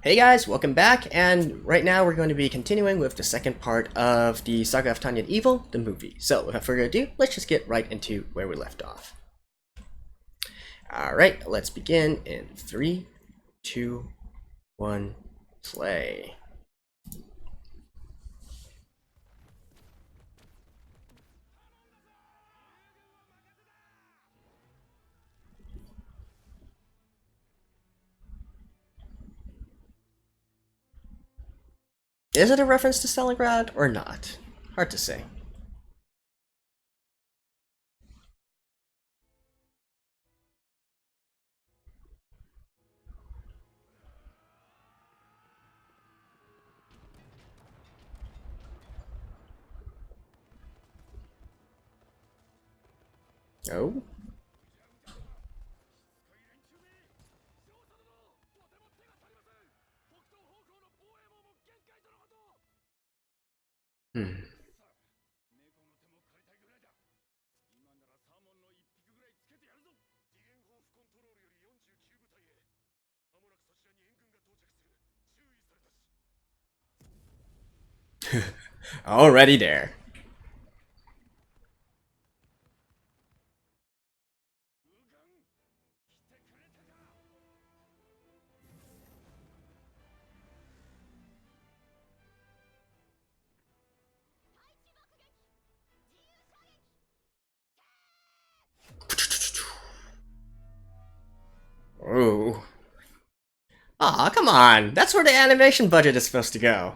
Hey guys, welcome back, and right now we're going to be continuing with the second part of the Saga of Tanya and Evil, the movie. So, without further ado, let's just get right into where we left off. Alright, let's begin in 3, 2, 1, play. Is it a reference to Stalingrad or not? Hard to say. Oh? Hmm. Already there. Oh. Aw, come on. That's where the animation budget is supposed to go.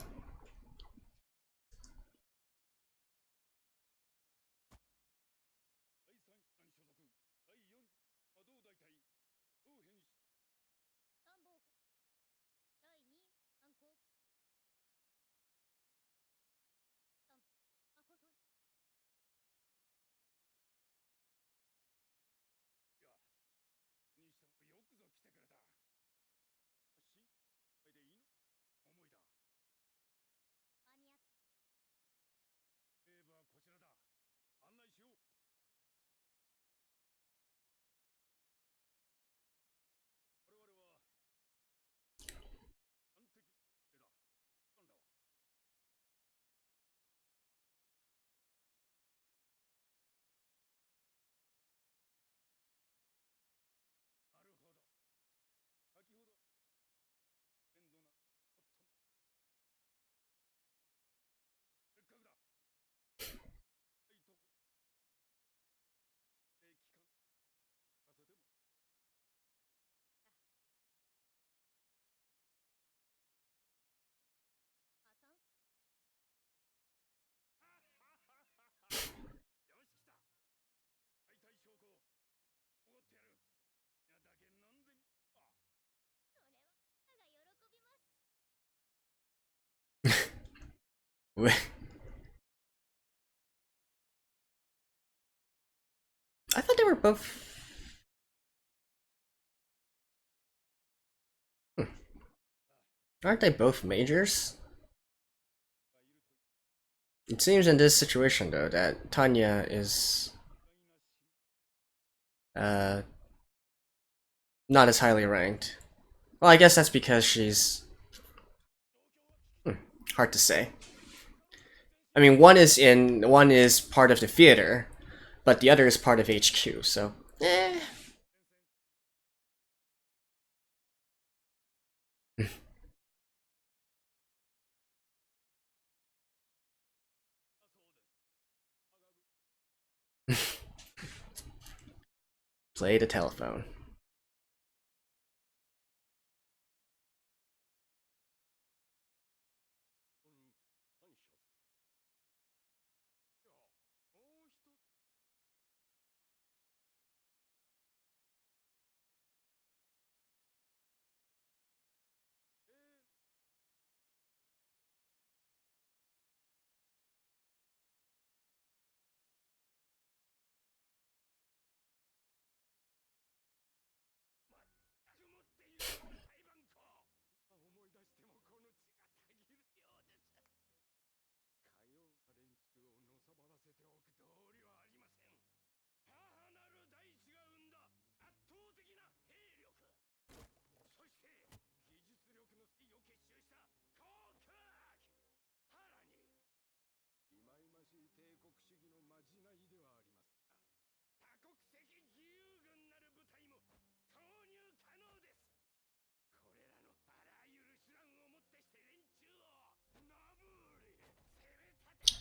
I thought they were both... Aren't they both majors? It seems in this situation, though, that Tanya is uh, not as highly ranked. Well, I guess that's because she's hard to say. I mean, one is part of the theater, but the other is part of HQ. So, play the telephone.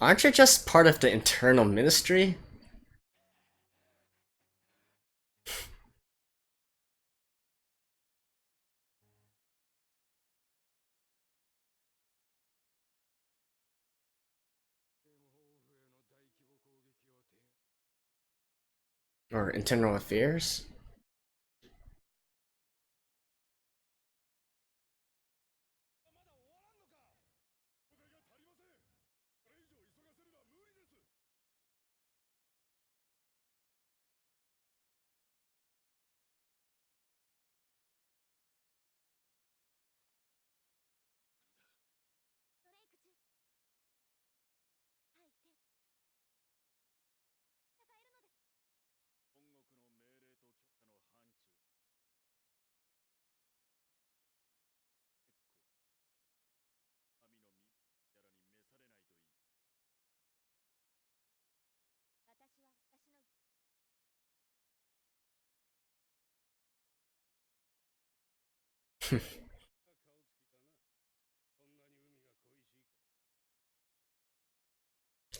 Aren't you just part of the internal ministry? Or internal affairs?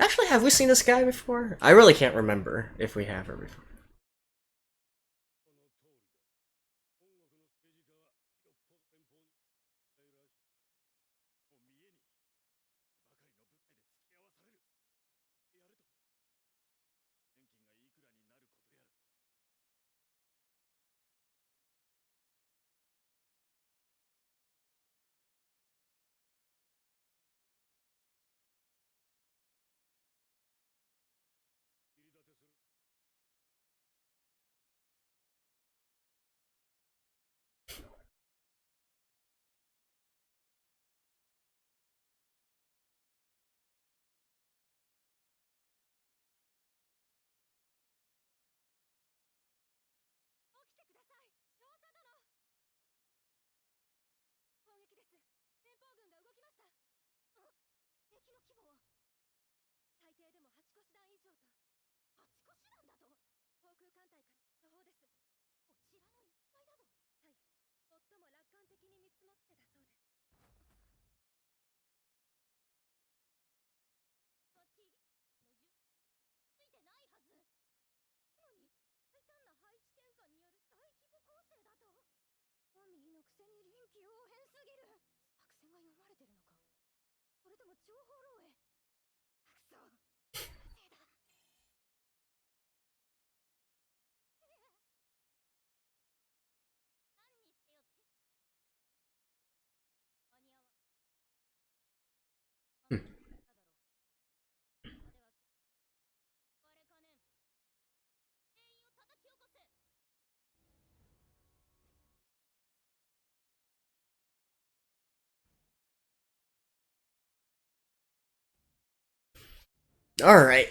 Actually, have we seen this guy before? I really can't remember if we have her before. Alright.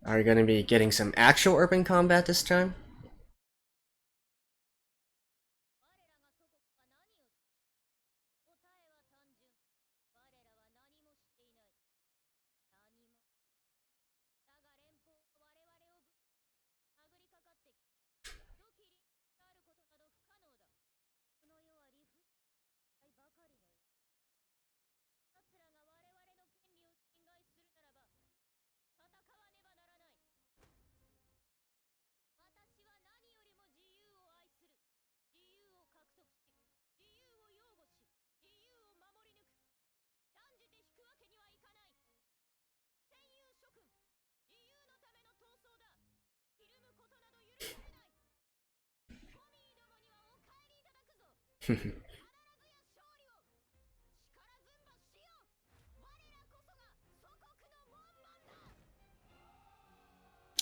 Are we gonna be getting some actual urban combat this time?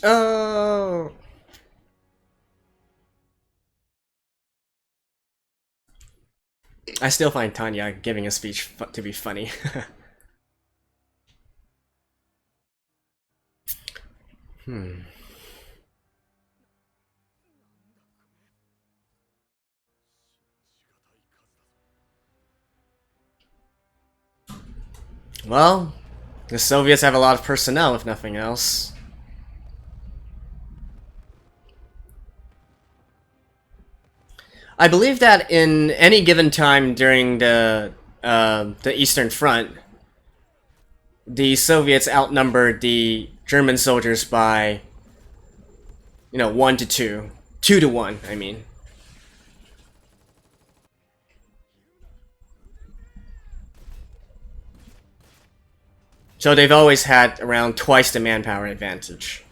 Oh. I still find Tanya giving a speech to be funny. Hmm. Well, the Soviets have a lot of personnel, if nothing else. I believe that in any given time during the Eastern Front, the Soviets outnumbered the German soldiers by, 1 to 2. 2 to 1, I mean. So they've always had around twice the manpower advantage.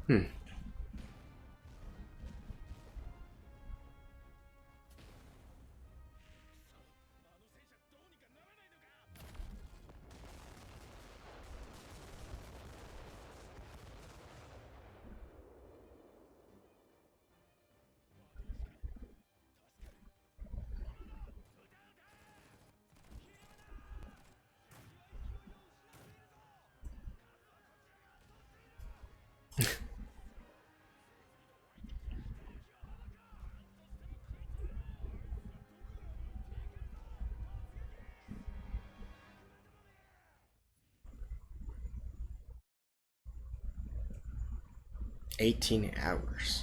Hmm. $18.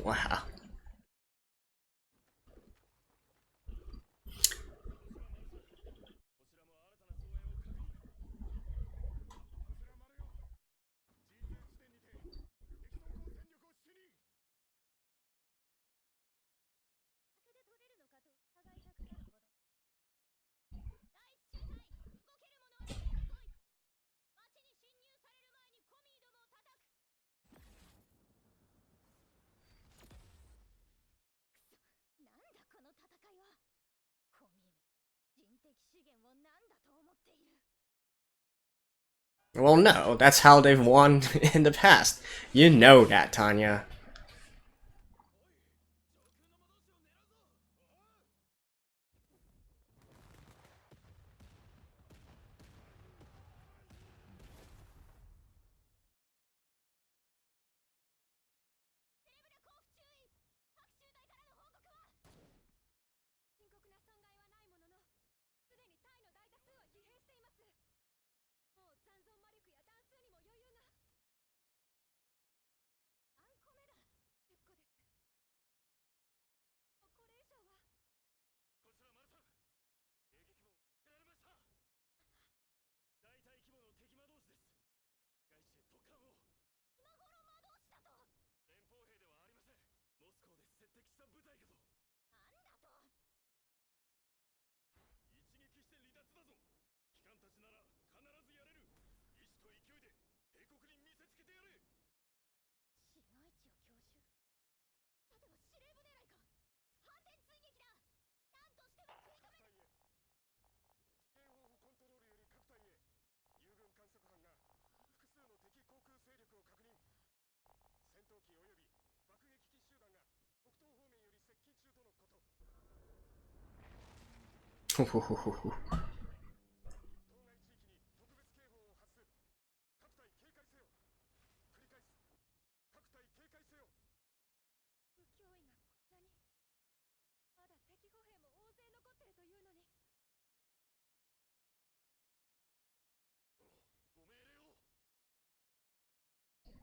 Wow. Well, no, that's how they've won in the past. You know that, Tanya.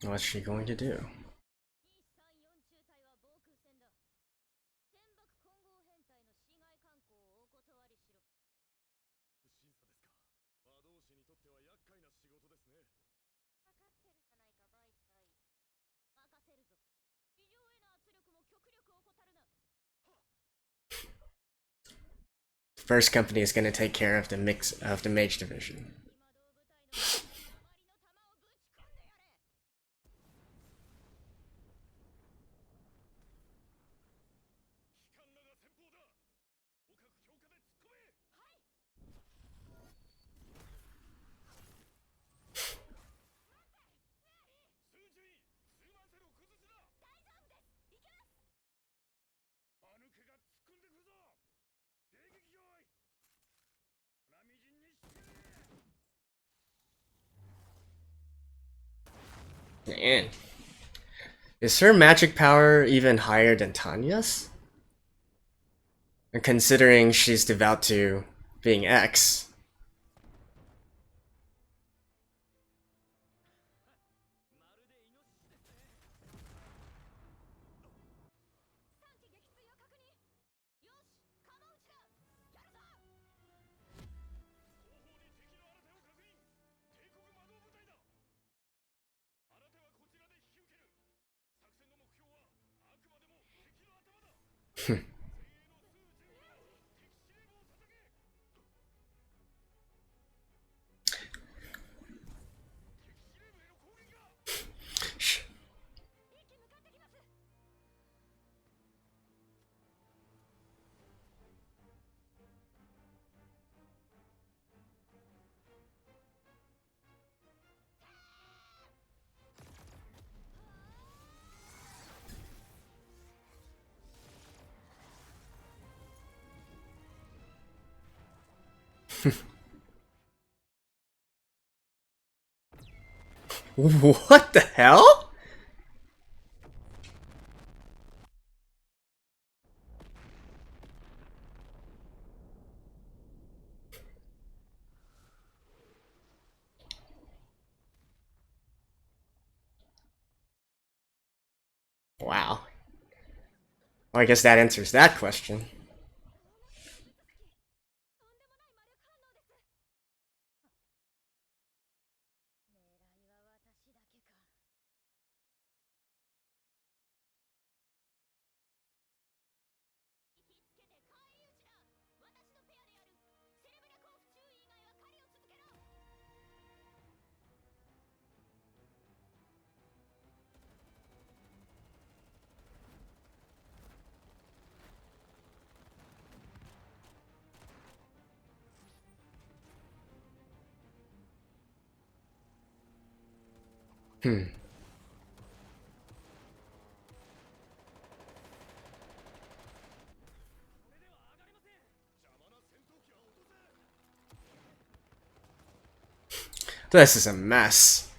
What's she going to do? First company is going to take care of the mage division. Man. Is her magic power even higher than Tanya's? And considering she's devout to being X. What the hell? Wow. Well, I guess that answers that question. This is a mess.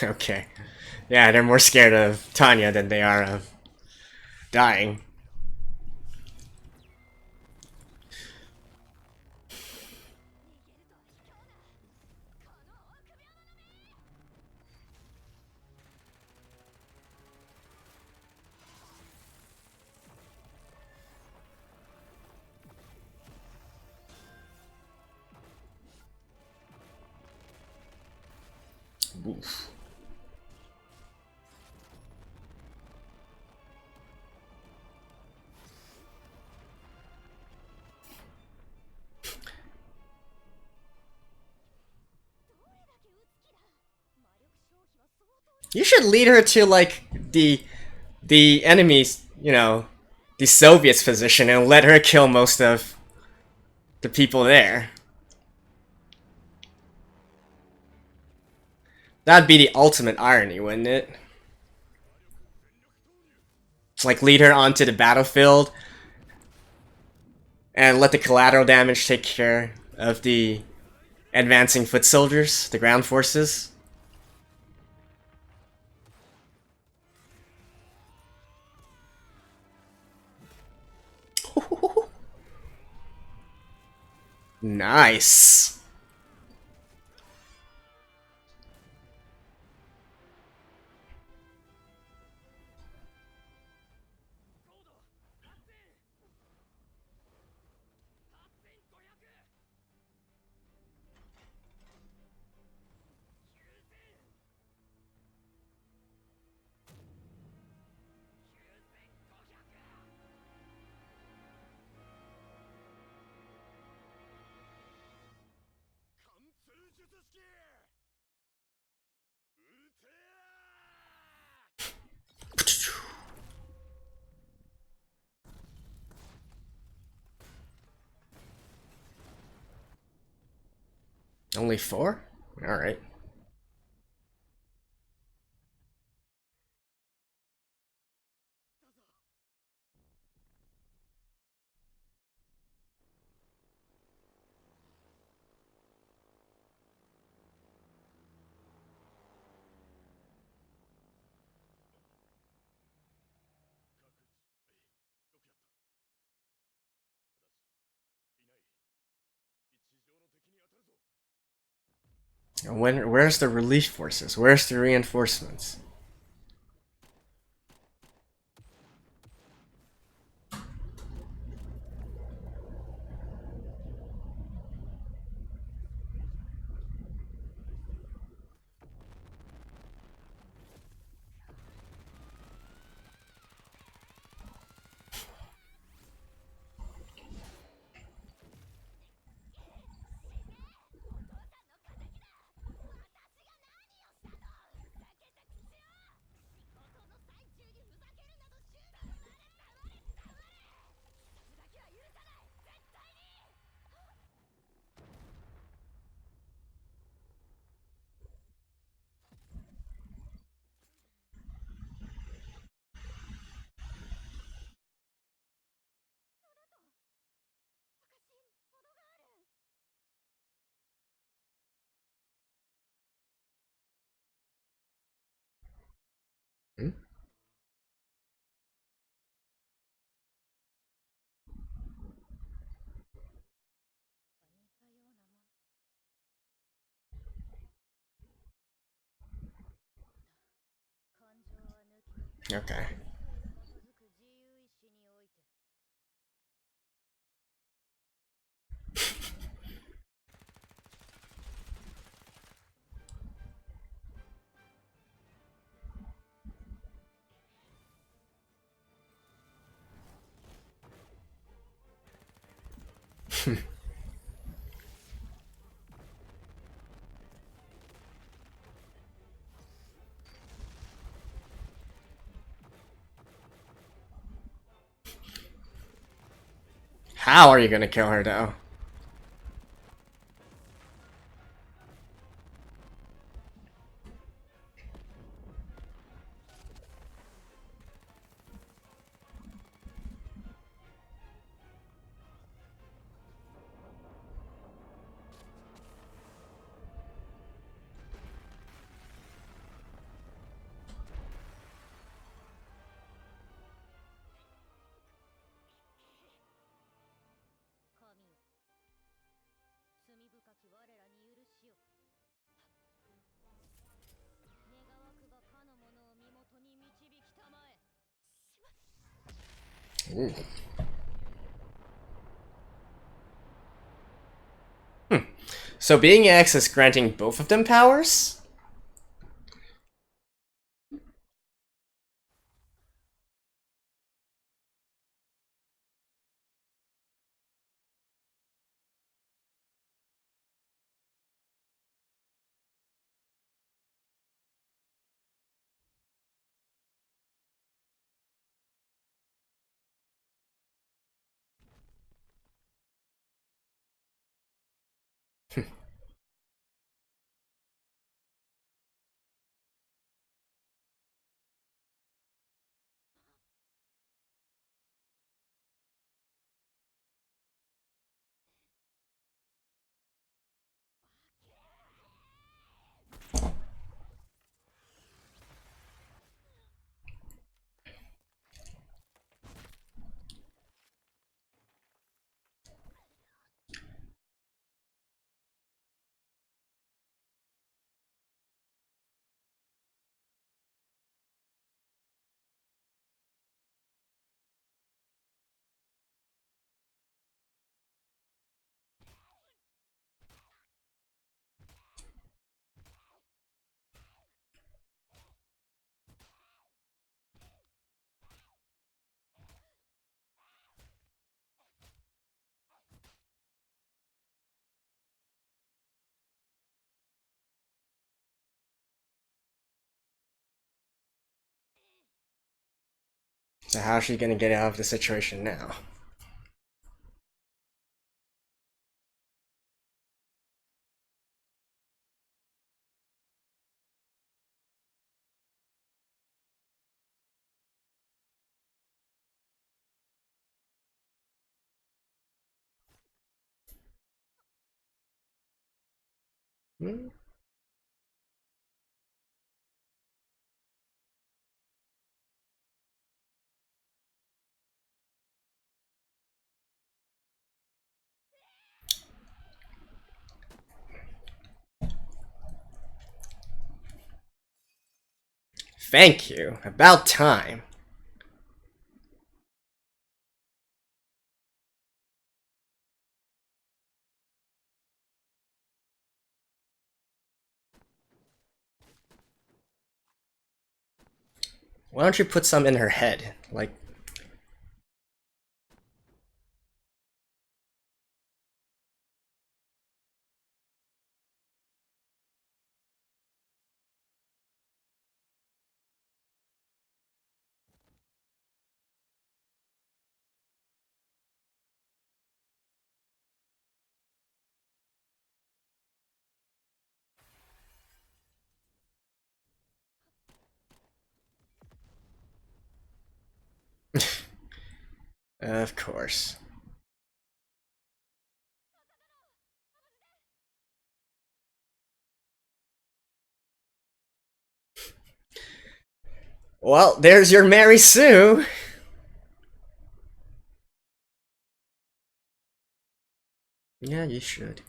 Okay. Yeah, they're more scared of Tanya than they are of dying. Oof. You should lead her to like the enemy's, the Soviets' position and let her kill most of the people there. That'd be the ultimate irony, wouldn't it? Like lead her onto the battlefield and let the collateral damage take care of the advancing foot soldiers, the ground forces. Nice. Only 4? Alright. Where's the relief forces? Where's the reinforcements? Hmm? Okay. How are you gonna kill her, though? Ooh. So being X is granting both of them powers? So how's she gonna get out of the situation now? Hmm? Thank you. About time. Why don't you put some in her head? Like, of course. Well, there's your Mary Sue. Yeah, you should.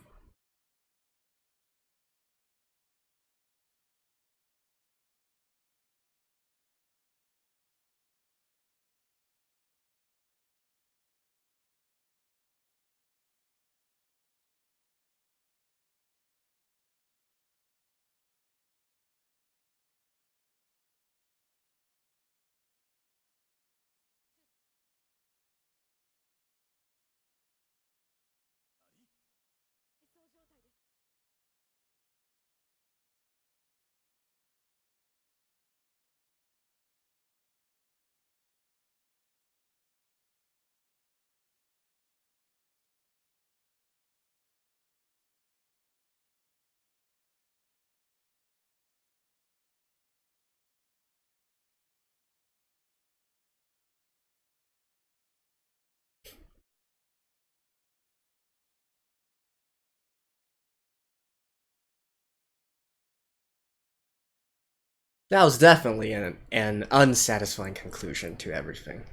That was definitely an unsatisfying conclusion to everything.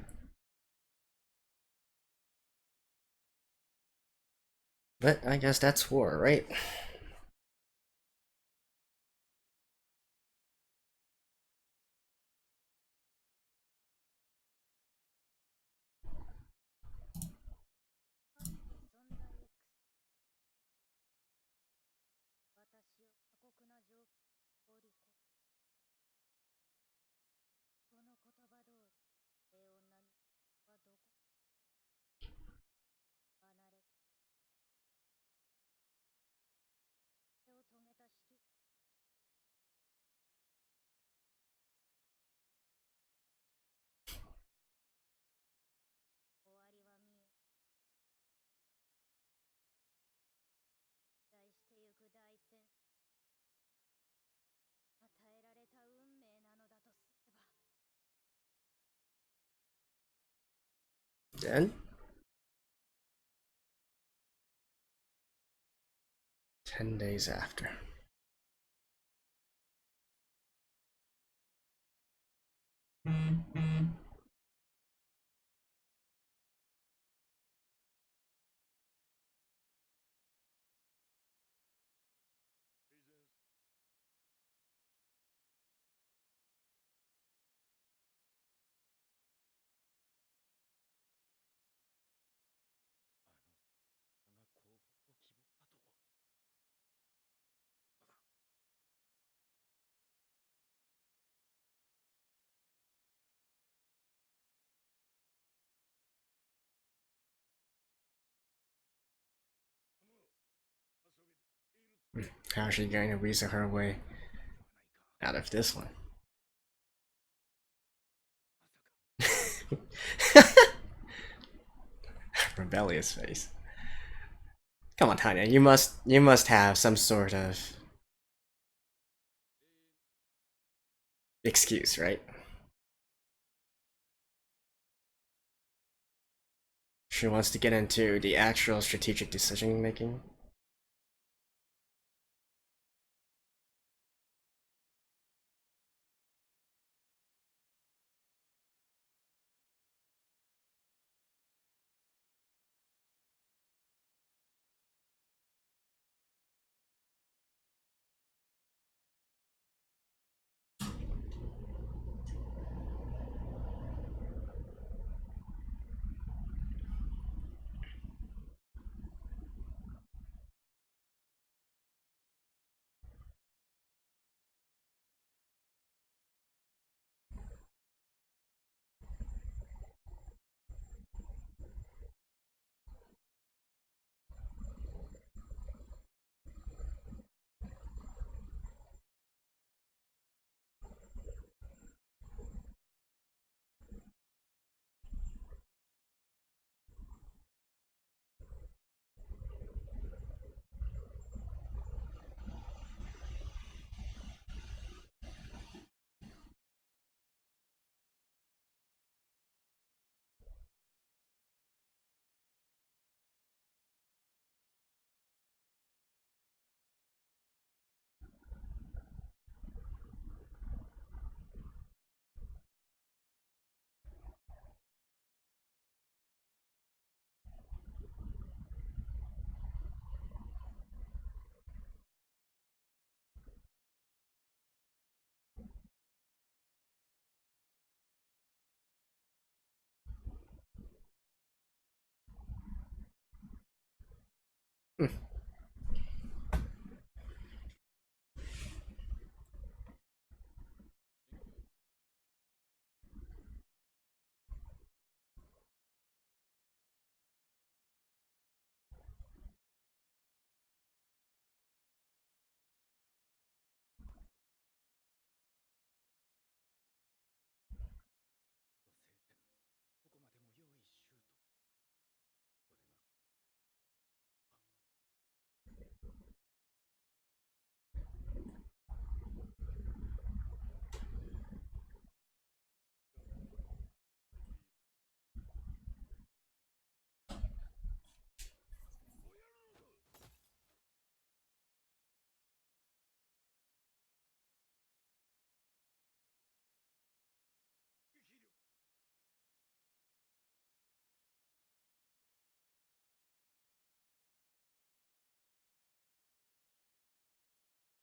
But I guess that's war, right? Then, 10 days after. How's she going to weasel her way out of this one? Rebellious face. Come on, Tanya. You must have some sort of excuse, right? She wants to get into the actual strategic decision making.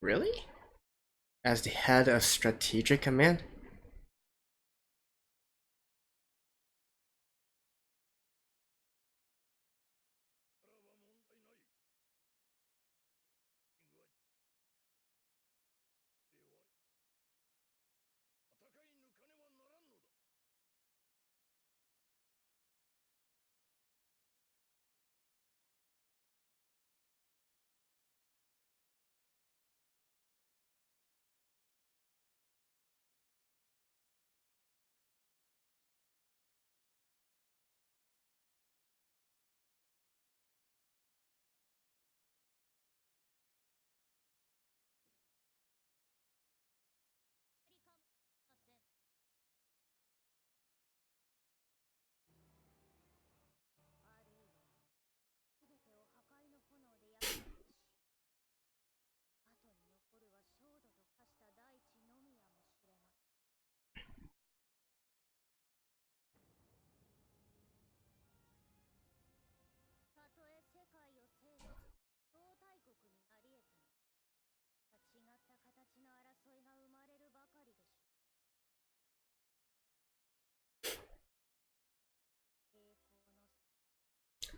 Really? As the head of strategic command?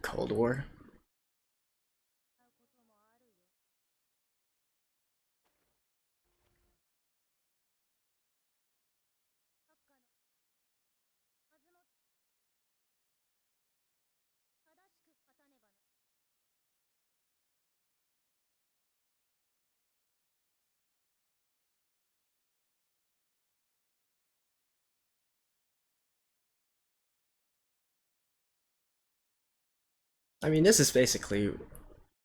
Cold War? I mean, this is basically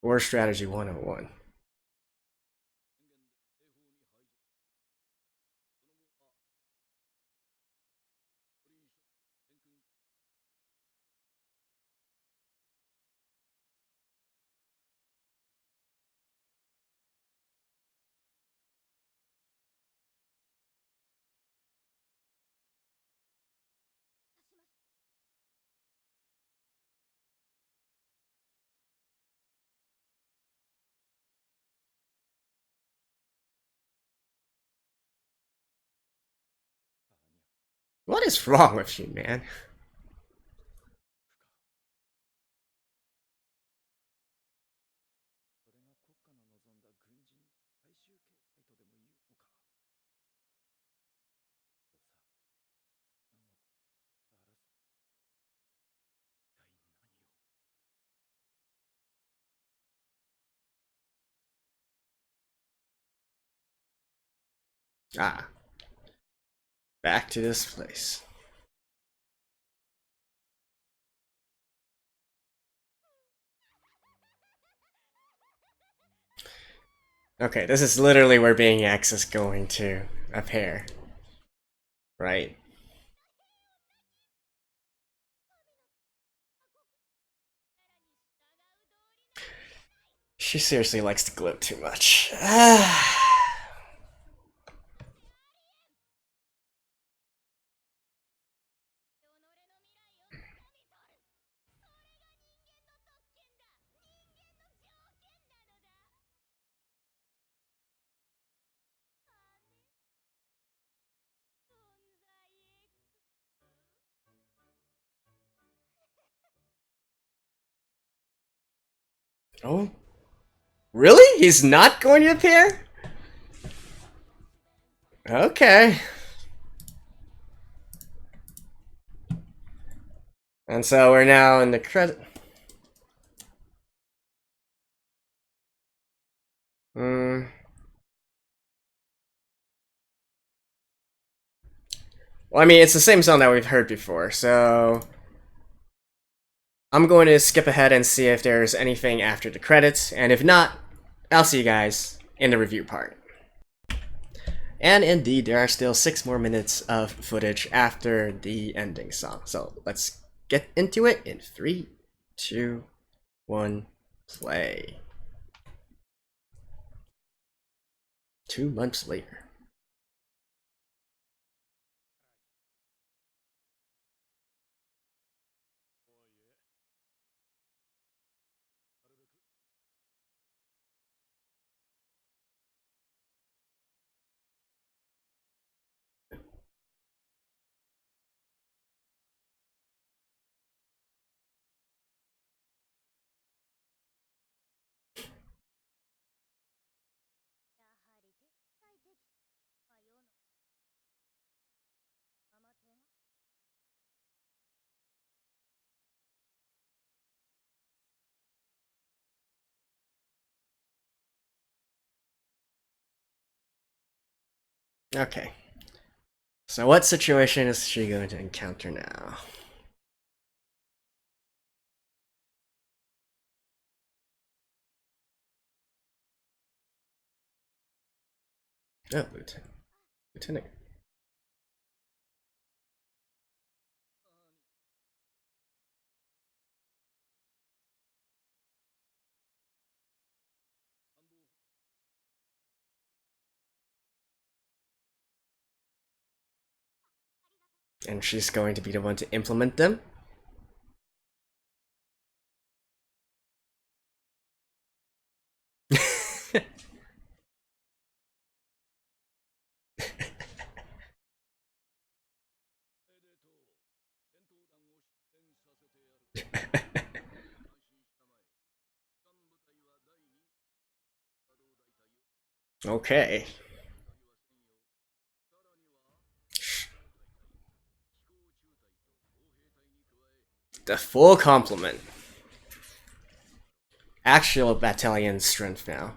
War Strategy 101. What is wrong with you, man? Ah, back to this place. Okay, this is literally where being X is going to appear. Right? She seriously likes to gloat too much. Oh, Really? He's not going to appear? Okay. And so we're now in the credit. Well, I mean, it's the same song that we've heard before, so I'm going to skip ahead and see if there's anything after the credits, and if not, I'll see you guys in the review part. And indeed, there are still 6 more minutes of footage after the ending song, so let's get into it in 3, 2, 1, play. 2 months later. Okay. So what situation is she going to encounter now? Oh, Lieutenant. And she's going to be the one to implement them? Okay. The full complement. Actual battalion strength now.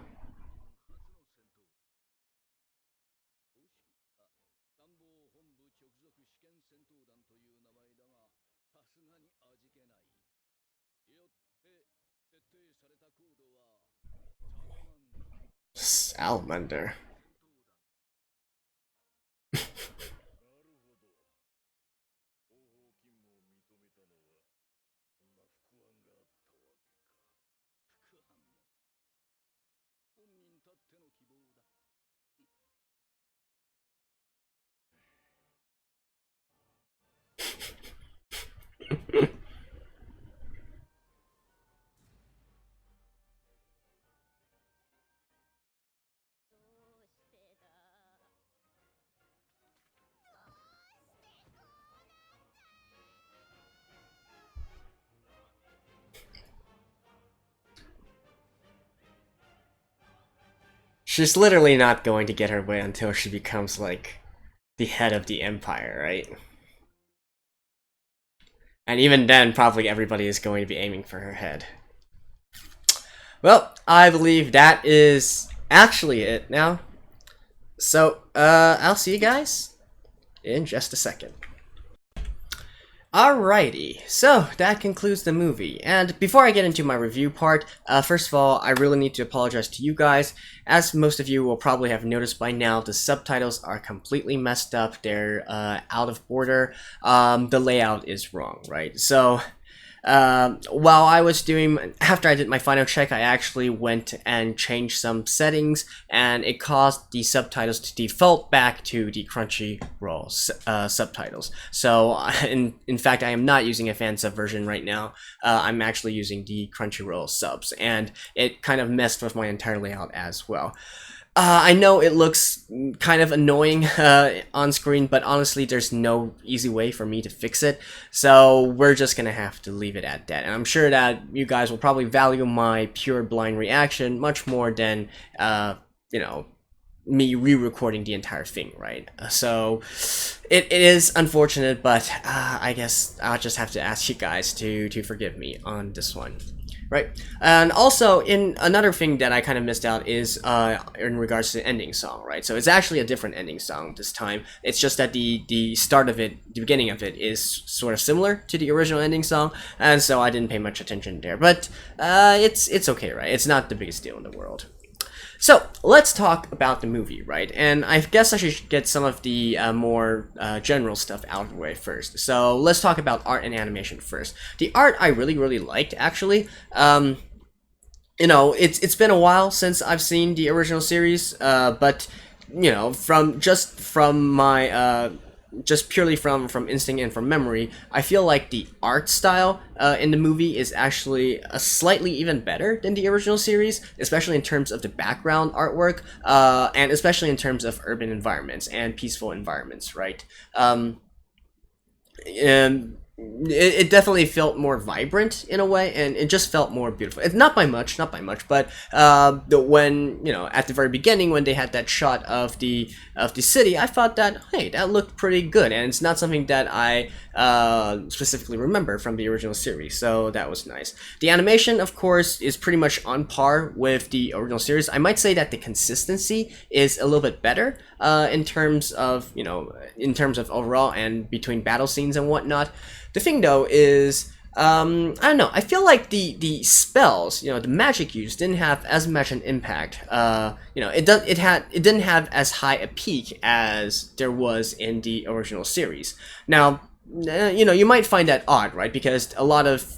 Salamander. She's literally not going to get her way until she becomes, like, the head of the empire, right? And even then, probably everybody is going to be aiming for her head. Well, I believe that is actually it now. So, I'll see you guys in just a second. Alrighty, so that concludes the movie, and before I get into my review part, first of all, I really need to apologize to you guys. As most of you will probably have noticed by now, the subtitles are completely messed up, they're out of order, the layout is wrong, right? So, while I was after I did my final check, I actually went and changed some settings, and it caused the subtitles to default back to the Crunchyroll subtitles. So, in fact, I am not using a fan sub version right now. I'm actually using the Crunchyroll subs, and it kind of messed with my entire layout as well. I know it looks kind of annoying on screen, but honestly, there's no easy way for me to fix it. So we're just gonna have to leave it at that. And I'm sure that you guys will probably value my pure blind reaction much more than, you know, me re-recording the entire thing, right? So it is unfortunate, but I guess I'll just have to ask you guys to forgive me on this one. Right, and also in another thing that I kind of missed out is in regards to the ending song, right? So it's actually a different ending song this time. It's just that the start of it, the beginning of it, is sort of similar to the original ending song, and so I didn't pay much attention there. But it's okay, right? It's not the biggest deal in the world. So let's talk about the movie, right? And I guess I should get some of the more general stuff out of the way first. So let's talk about art and animation first. The art I really liked, actually. You know, it's been a while since I've seen the original series, but you know, from my just purely from instinct and from memory, I feel like the art style in the movie is actually slightly even better than the original series, especially in terms of the background artwork, and especially in terms of urban environments and peaceful environments, right? And it definitely felt more vibrant in a way, and it just felt more beautiful. It's not by much, but when, you know, at the very beginning when they had that shot of the city, I thought that, hey, that looked pretty good, and it's not something that I specifically remember from the original series, so that was nice. The animation, of course, is pretty much on par with the original series. I might say that the consistency is a little bit better in terms of, you know, in terms of overall and between battle scenes and whatnot. The thing though is, I don't know, I feel like the spells, you know, the magic used didn't have as much an impact. You know, it didn't have as high a peak as there was in the original series. Now, you know, you might find that odd, right? Because a lot of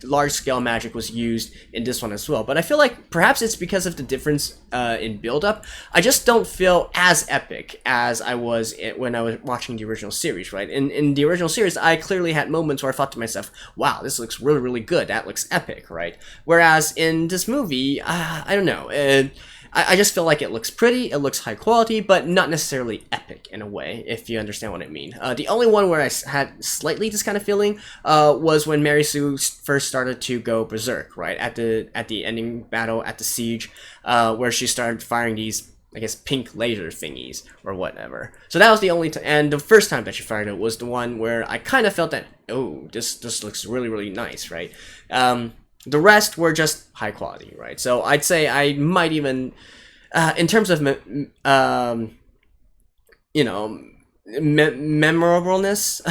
large-scale magic was used in this one as well. But I feel like perhaps it's because of the difference in build-up. I just don't feel as epic as I was when I was watching the original series, right? In the original series, I clearly had moments where I thought to myself, wow, this looks really good. That looks epic, right? Whereas in this movie, I don't know. I just feel like it looks pretty, it looks high quality, but not necessarily epic in a way, if you understand what I mean. The only one where I had slightly this kind of feeling was when Mary Sue first started to go berserk, right? At the ending battle, at the siege, where she started firing these, I guess, pink laser thingies or whatever. So that was the only time, and the first time that she fired it was the one where I kind of felt that, oh, this looks really nice, right? The rest were just high quality, right? So I'd say I might even, in terms of, you know, memorableness,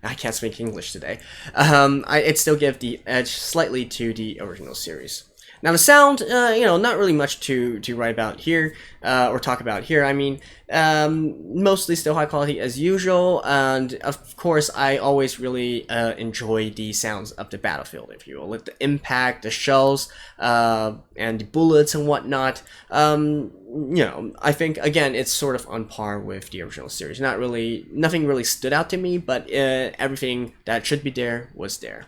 I can't speak English today. I'd still give the edge slightly to the original series. Now the sound, you know, not really much to write about here, or talk about here. I mean, mostly still high quality as usual, and of course I always really enjoy the sounds of the battlefield, if you will, with the impact, the shells, and the bullets and whatnot. You know, I think again it's sort of on par with the original series. Nothing really stood out to me, but everything that should be there was there.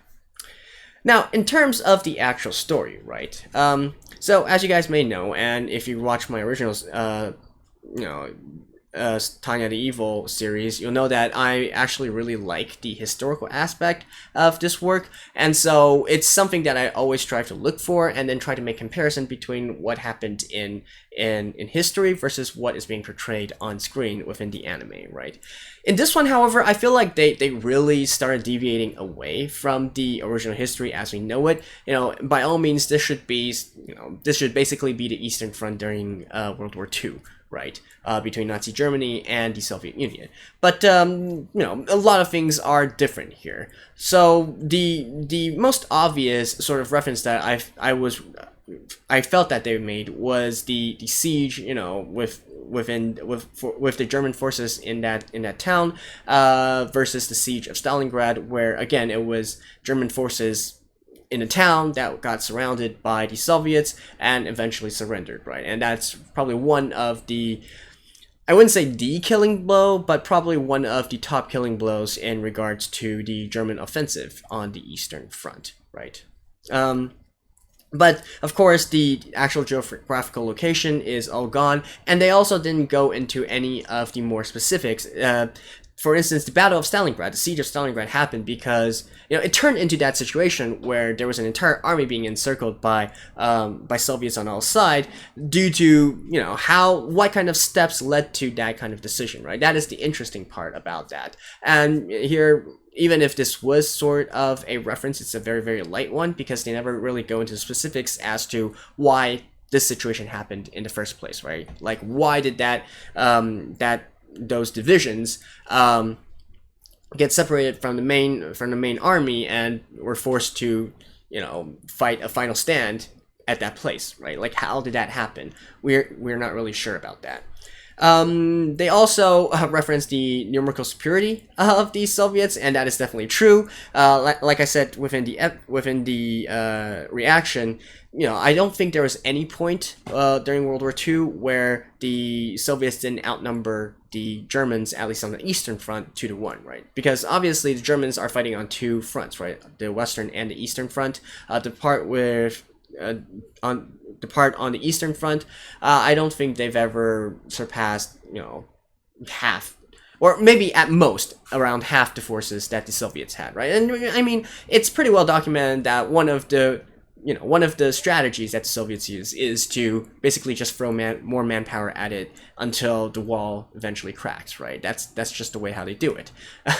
Now, in terms of the actual story, right? So, as you guys may know, and if you watch my original, you know, Tanya the Evil series, you'll know that I actually really like the historical aspect of this work, and so it's something that I always try to look for, and then try to make comparison between what happened in history versus what is being portrayed on screen within the anime, right? In this one, however, I feel like they really started deviating away from the original history as we know it. You know, by all means, this should basically be the Eastern Front during World War II, right? Between Nazi Germany and the Soviet Union. But, you know, a lot of things are different here. So the most obvious sort of reference that I felt that they made was the siege, you know, with the German forces in that town versus the siege of Stalingrad, where again it was German forces in a town that got surrounded by the Soviets and eventually surrendered, right? And that's probably one of the, I wouldn't say the killing blow, but probably one of the top killing blows in regards to the German offensive on the Eastern Front, right? But of course, the actual geographical location is all gone, and they also didn't go into any of the more specifics. For instance, the Battle of Stalingrad, the Siege of Stalingrad happened because it turned into that situation where there was an entire army being encircled by Soviets on all sides due to what kind of steps led to that kind of decision, right? That is the interesting part about that. And here, even if this was sort of a reference, it's a very, very light one because they never really go into specifics as to why this situation happened in the first place, right? Like, why did those divisions get separated from the main army and were forced to fight a final stand at that place, right? Like, how did that happen? We're not really sure about that. They also reference the numerical superiority of the Soviets, and that is definitely true. Like I said within the reaction, I don't think there was any point during World War II where the Soviets didn't outnumber the Germans, at least on the Eastern Front, 2-1, right? Because obviously the Germans are fighting on two fronts, right? The Western and the Eastern Front. The part on the Eastern Front, I don't think they've ever surpassed, half, or maybe at most around half the forces that the Soviets had, right? And I mean, it's pretty well documented that one of the strategies that the Soviets use is to basically just throw more manpower at it until the wall eventually cracks, right? That's just the way how they do it.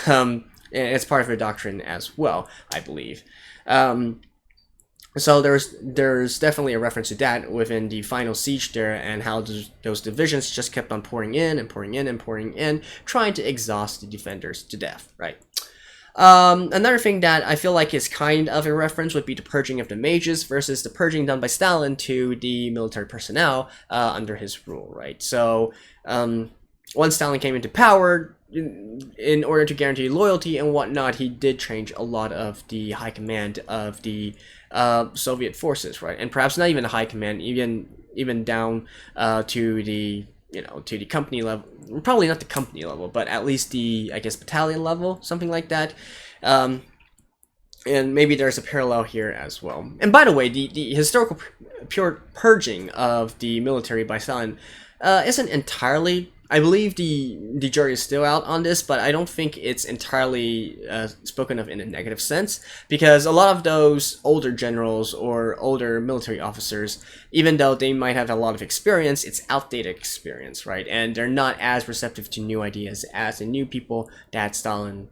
And it's part of their doctrine as well, I believe. So there's definitely a reference to that within the final siege there, and how those divisions just kept on pouring in and pouring in and pouring in, trying to exhaust the defenders to death, right? Another thing that I feel like is kind of a reference would be the purging of the mages versus the purging done by Stalin to the military personnel under his rule, right? So once Stalin came into power, in order to guarantee loyalty and whatnot, he did change a lot of the high command of the Soviet forces, right? And perhaps not even the high command, even down to the to the company level. Probably not the company level, but at least the, I guess, battalion level, something like that. And maybe there's a parallel here as well. And by the way, the historical pure purging of the military by Stalin isn't entirely, I believe the jury is still out on this, but I don't think it's entirely spoken of in a negative sense, because a lot of those older generals or older military officers, even though they might have a lot of experience, it's outdated experience, right? And they're not as receptive to new ideas as the new people that Stalin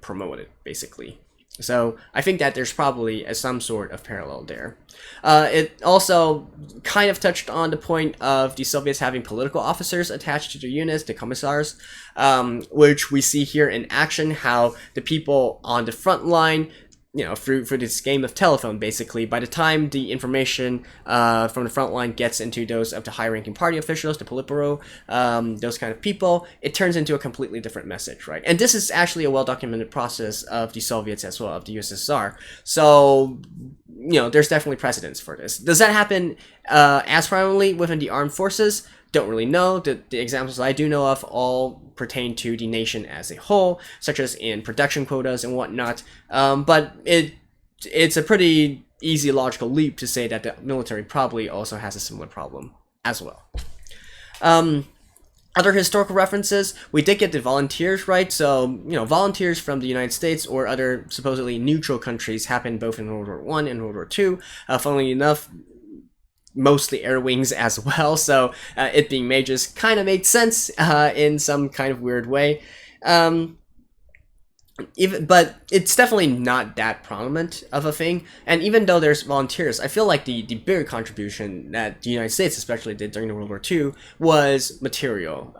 promoted, basically. So I think that there's probably some sort of parallel there. It also kind of touched on the point of the Soviets having political officers attached to their units, the commissars, which we see here in action, how the people on the front line, through this game of telephone, basically, by the time the information from the front line gets into those of the high-ranking party officials, the Politburo, those kind of people, it turns into a completely different message, right? And this is actually a well-documented process of the Soviets as well, of the USSR. So, there's definitely precedence for this. Does that happen as prominently within the armed forces? Don't really know. The examples I do know of all pertain to the nation as a whole, such as in production quotas and whatnot. But it's a pretty easy logical leap to say that the military probably also has a similar problem as well. Other historical references, we did get the volunteers, right? So, volunteers from the United States or other supposedly neutral countries happened both in World War I and World War II. Funnily enough, mostly air wings as well, so it being mages kind of made sense in some kind of weird way. But it's definitely not that prominent of a thing. And even though there's volunteers, I feel like the bigger contribution that the United States especially did during the World War II was material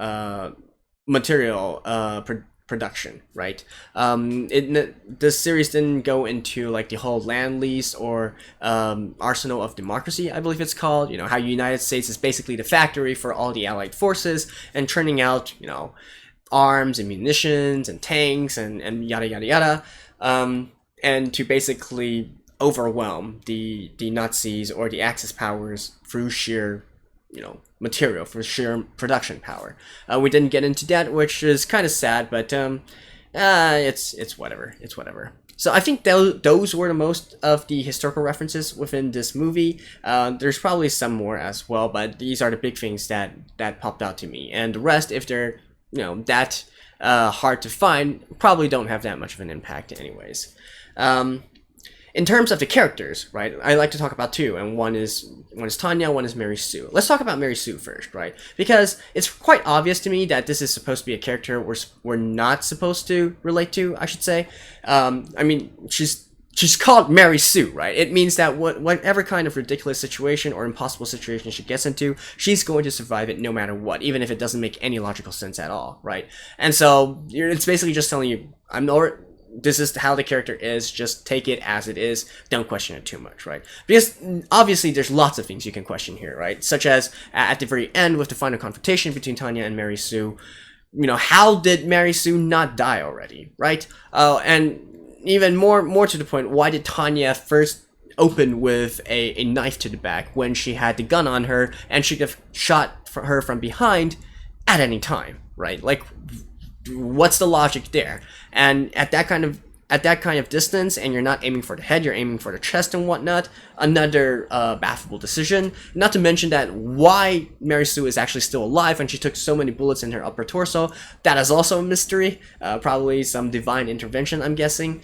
production, right? This series didn't go into like the whole land lease or arsenal of democracy, I believe it's called. How United States is basically the factory for all the Allied forces and churning out, arms and munitions and tanks and yada yada yada, and to basically overwhelm the Nazis or the Axis powers through sheer material, for sheer production power. We didn't get into that, which is kind of sad, but it's whatever. So I think those were the most of the historical references within this movie. There's probably some more as well, but these are the big things that popped out to me. And the rest, if they're that hard to find, probably don't have that much of an impact anyways. In terms of the characters, right, I like to talk about two, and one is Tanya, one is Mary Sue. Let's talk about Mary Sue first, right? Because it's quite obvious to me that this is supposed to be a character we're not supposed to relate to, I should say. I mean, she's called Mary Sue, right? It means that whatever kind of ridiculous situation or impossible situation she gets into, she's going to survive it no matter what, even if it doesn't make any logical sense at all, right? And so it's basically just telling you, this is how the character is, just take it as it is, don't question it too much, right? Because obviously there's lots of things you can question here, right? Such as at the very end with the final confrontation between Tanya and Mary Sue, how did Mary Sue not die already, right? And even more to the point, why did Tanya first open with a knife to the back when she had the gun on her and she could have shot her from behind at any time, right? Like, what's the logic there? And at that kind of distance, and you're not aiming for the head, you're aiming for the chest and whatnot, another baffable decision. Not to mention that why Mary Sue is actually still alive when she took so many bullets in her upper torso, that is also a mystery. Probably some divine intervention, I'm guessing.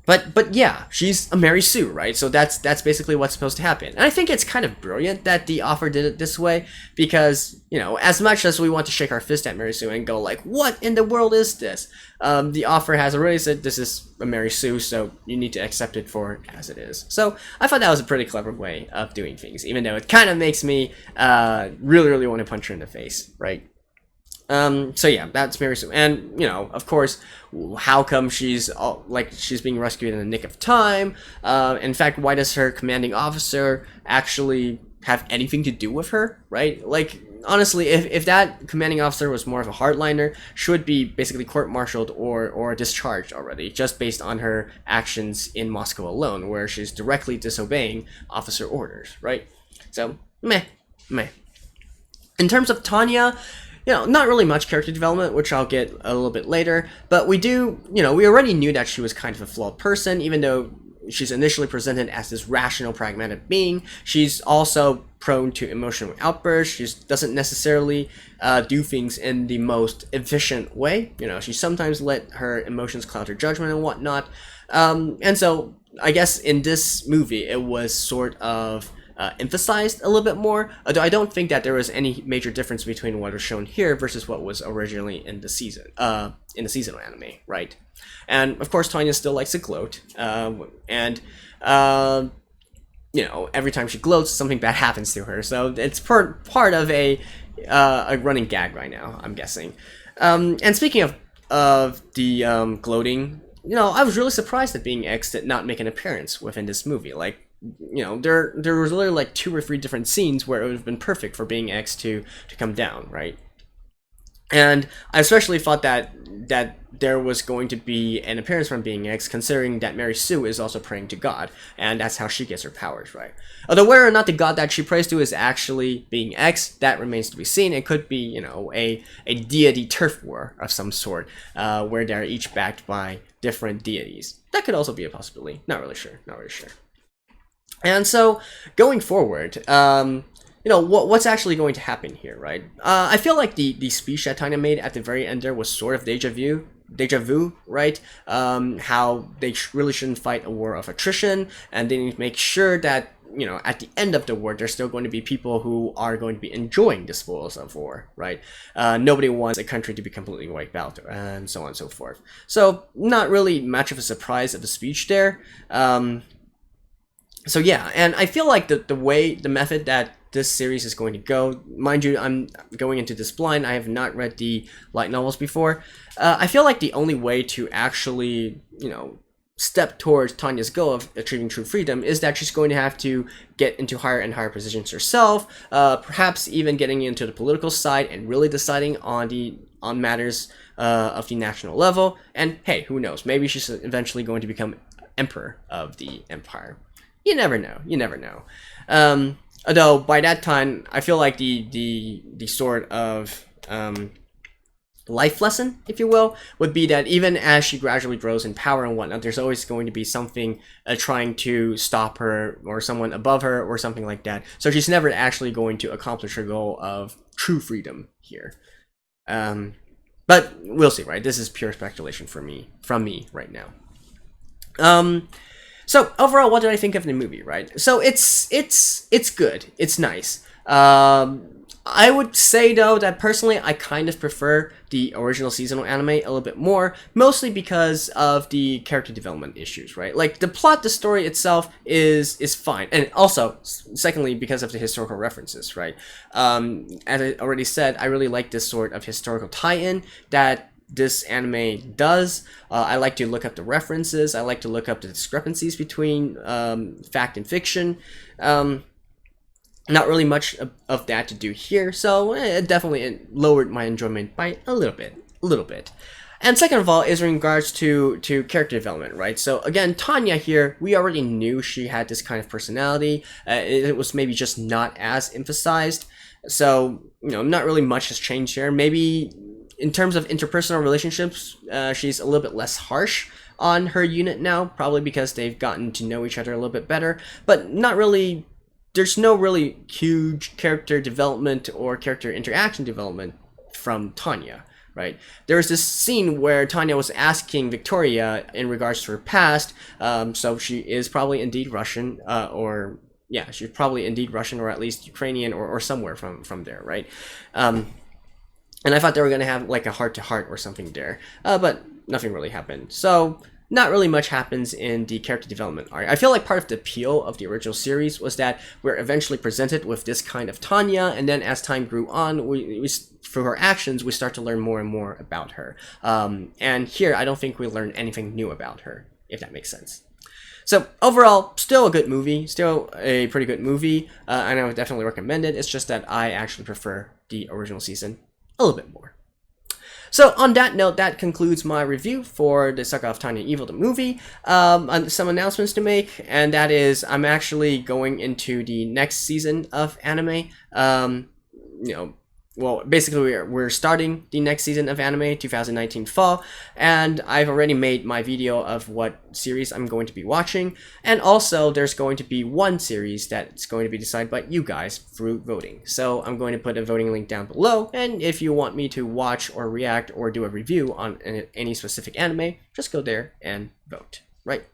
But yeah, she's a Mary Sue, right? So that's basically what's supposed to happen. And I think it's kind of brilliant that the author did it this way, because, as much as we want to shake our fist at Mary Sue and go like, what in the world is this? The author has already said this is a Mary Sue, so you need to accept it for as it is. So I thought that was a pretty clever way of doing things, even though it kind of makes me really, really want to punch her in the face, right? So yeah, that's Mary Sue. And, of course, how come she's being rescued in the nick of time? In fact, why does her commanding officer actually have anything to do with her, right? Like, honestly, if that commanding officer was more of a hardliner, she would be basically court-martialed or discharged already, just based on her actions in Moscow alone, where she's directly disobeying officer orders, right? So, meh. In terms of Tanya, not really much character development, which I'll get a little bit later, but we already knew that she was kind of a flawed person, even though she's initially presented as this rational, pragmatic being. She's also prone to emotional outbursts. She doesn't necessarily do things in the most efficient way. She sometimes let her emotions cloud her judgment and whatnot. And so I guess in this movie, it was sort of emphasized a little bit more, although I don't think that there was any major difference between what was shown here versus what was originally in the seasonal anime, right? And of course, Tanya still likes to gloat, and every time she gloats, something bad happens to her. So it's part of a running gag right now, I'm guessing. And speaking of the gloating, I was really surprised that Being X did not make an appearance within this movie. Like, there was literally like 2 or 3 different scenes where it would have been perfect for Being X to come down, right? And I especially thought that there was going to be an appearance from Being X, considering that Mary Sue is also praying to God, and that's how she gets her powers, right? Although whether or not the god that she prays to is actually Being X, that remains to be seen. It could be, a deity turf war of some sort, where they're each backed by different deities. That could also be a possibility. Not really sure. And so, going forward, what's actually going to happen here, right? I feel like the speech that Tanya made at the very end there was sort of deja vu, right? How they really shouldn't fight a war of attrition, and they need to make sure that, at the end of the war, there's still going to be people who are going to be enjoying the spoils of war, right? Nobody wants a country to be completely wiped out, and so on and so forth. So, not really much of a surprise of a speech there. So yeah, and I feel like the method that this series is going to go, mind you, I'm going into this blind, I have not read the light novels before. I feel like the only way to actually, step towards Tanya's goal of achieving true freedom is that she's going to have to get into higher and higher positions herself, perhaps even getting into the political side and really deciding on matters of the national level. And hey, who knows, maybe she's eventually going to become emperor of the empire. You never know. Although by that time, I feel like the sort of life lesson, if you will, would be that even as she gradually grows in power and whatnot, there's always going to be something trying to stop her, or someone above her, or something like that. So she's never actually going to accomplish her goal of true freedom here. But we'll see, right? This is pure speculation from me right now. So overall, what did I think of the movie, right? So it's good. It's nice. I would say, though, that personally I kind of prefer the original seasonal anime a little bit more, mostly because of the character development issues, right? Like, the plot, the story itself is fine. And also, secondly, because of the historical references, right? As I already said, I really like this sort of historical tie-in that this anime does. I like to look up the references. I like to look up the discrepancies between fact and fiction. Not really much of that to do here, so it definitely lowered my enjoyment by a little bit. And second of all is in regards to character development, right? So again, Tanya here, we already knew she had this kind of personality. It was maybe just not as emphasized. So, not really much has changed here. Maybe in terms of interpersonal relationships, she's a little bit less harsh on her unit now, probably because they've gotten to know each other a little bit better, but not really. There's no really huge character development or character interaction development from Tanya, right? There was this scene where Tanya was asking Victoria in regards to her past, so she is probably indeed Russian, she's probably indeed Russian, or at least Ukrainian, or somewhere from there, right? And I thought they were going to have like a heart-to-heart or something there, but nothing really happened. So not really much happens in the character development arc. I feel like part of the appeal of the original series was that we're eventually presented with this kind of Tanya, and then as time grew on, we through her actions, we start to learn more and more about her. And here, I don't think we learn anything new about her, if that makes sense. So overall, still a good movie, still a pretty good movie, and I would definitely recommend it. It's just that I actually prefer the original season a little bit more. So on that note, that concludes my review for the Saga of Tanya Evil the movie. Some announcements to make, and that is I'm actually going into the next season of anime. Well, basically we're starting the next season of anime, 2019 fall, and I've already made my video of what series I'm going to be watching, and also there's going to be one series that's going to be decided by you guys through voting. So I'm going to put a voting link down below, and if you want me to watch or react or do a review on any specific anime, just go there and vote, right?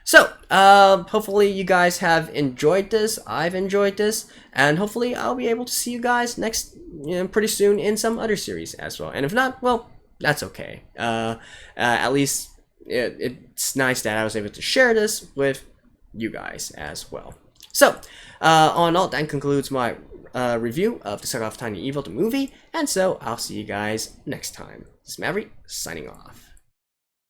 So, hopefully you guys have enjoyed this. I've enjoyed this, and hopefully I'll be able to see you guys pretty soon in some other series as well. And if not, well, that's okay. At least it's nice that I was able to share this with you guys as well. So, all in all, that concludes my review of the Saga of Tanya Evil the movie, and so I'll see you guys next time. This is Maverick, signing off.